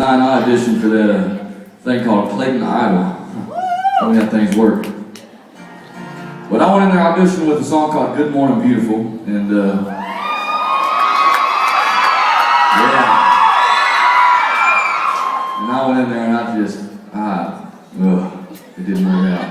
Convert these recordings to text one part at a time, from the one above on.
2009, I auditioned for that thing called Clayton Idol. Funny how things work. But I went in there auditioning with a song called Good Morning Beautiful, and yeah. And I went in there and it didn't work out.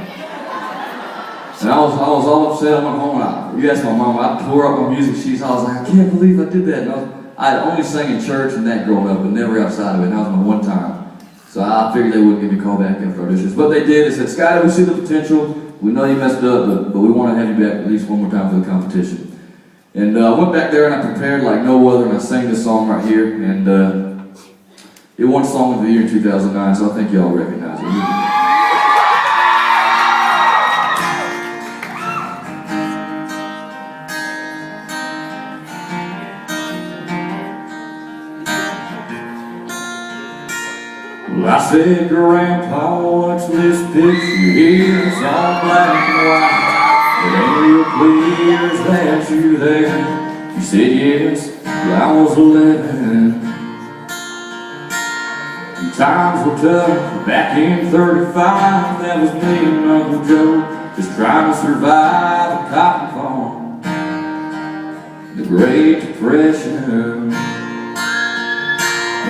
And I was all upset. I went home. You asked my mom, I tore up my music sheets. I was like, I can't believe I did that. And I only sang in church and that growing up, but never outside of it. And that was my one time. So I figured they wouldn't give me a call back after auditions. But they did. They said, Scotty, we see the potential. We know you messed up, but we want to have you back at least one more time for the competition. And I went back there and I prepared like no other, and I sang this song right here. And it won Song of the Year in 2009, so I think y'all recognize it. Well, I said, Grandpa, what's this picture here? It's all black and white. It ain't real clear, is that you there? He said, yes, I was 11. And times were tough back in 35. That was me and Uncle Joe, just trying to survive a cotton farm, the Great Depression.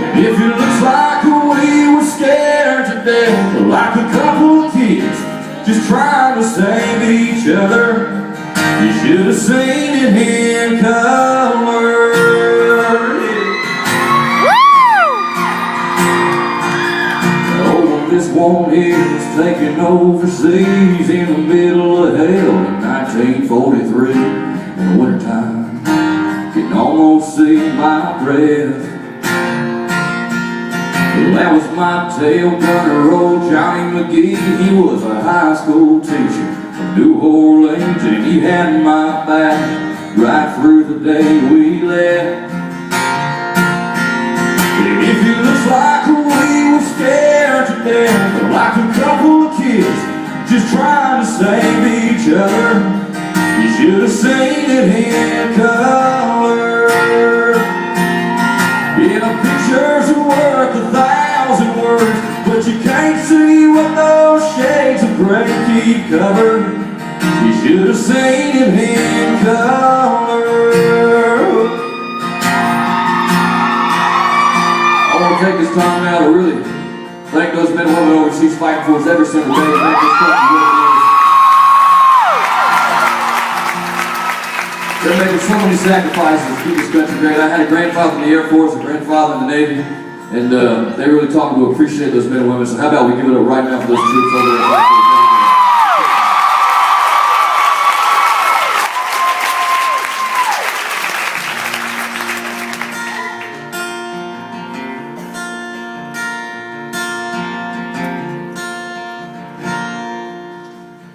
And if it looks like we were scared to death, like a couple of kids just trying to save each other, you should have seen it in color. Oh, this one is taken overseas in the middle of hell in 1943 in the wintertime. Can almost see my breath. Well, that was my tail gunner, old Johnny McGee. He was a high school teacher from New Orleans, and he had my back right through the day we left. And if it looks like we were scared to death, like a couple of kids just trying to save each other, you should have seen it in color. Yeah, pictures are worth 1,000 words, but you can't see what those shades of gray keep covered. You should have seen it in color. I want to take this time now to really thank those men and women overseas fighting for us every single day and make this country what it is. They're making so many sacrifices to keep this country great. I had a grandfather in the Air Force, a grandfather in the Navy, and they really taught me to appreciate those men and women. So how about we give it up right now for those troops over there?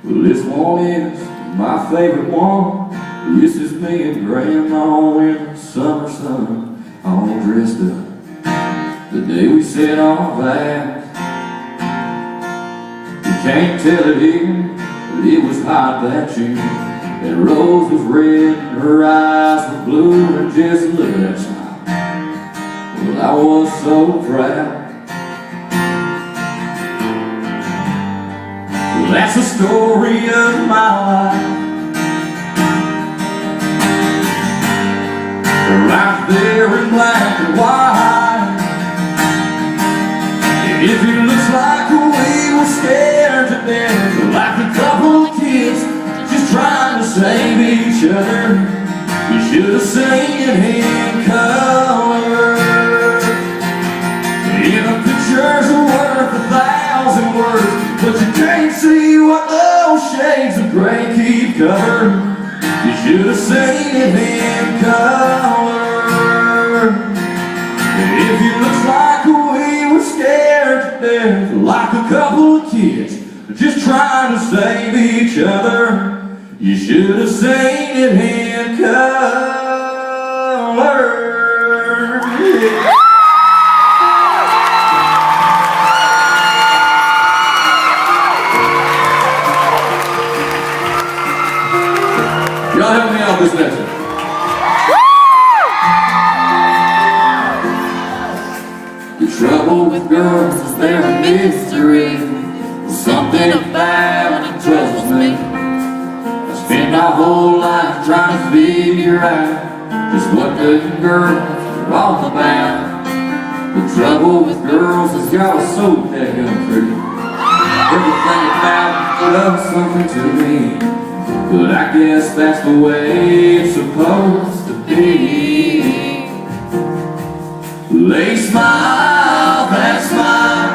Well, this one is my favorite one. This is me and Grandma in the summer sun, all dressed up. The day we said our vows. You can't tell it here, but it was hot that year. That rose was red and her eyes were blue, and just look at that smile. Well, I was so proud. Well, that's the story of my life. Right there in black and white. And if it looks like we were scared to death, like a couple of kids just trying to save each other, you should have seen it in color. And the pictures are worth 1,000 words, but you can't see what those shades of gray keep covered. You should have seen it in color. If it looks like we were scared to death, like a couple of kids just trying to save each other, you should have seen it in color. Yeah. Y'all help me out this next one. The trouble trouble with girls is they're a mystery. Something about it troubles me. I spent my whole life trying to figure out just what the girls are all about. The trouble with girls is y'all are so daggone pretty. Everything about it does something to me. But I guess that's the way it's supposed to be. They smile, that smile,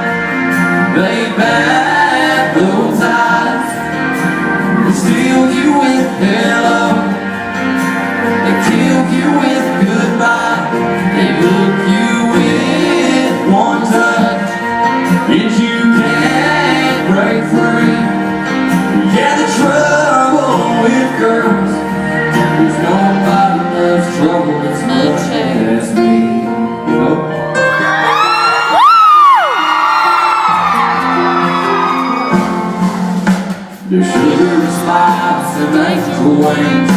they bat those eyes. They steal you with hello, they kill you with goodbye. They hook you with one touch, and you can't break free. Yeah, the trouble with girls is nobody loves trouble as much as me. Their sugar smiles and angel wings,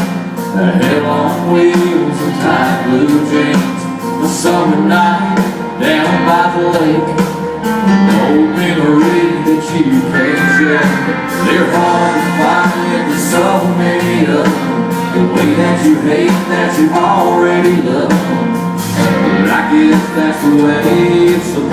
a hell on wheels and tight blue jeans. A summer night down by the lake, an old memory that you can't shake. They're hard to find, there's so many of them, the way that you hate that you already love. But I guess that's the way it's supposed to be.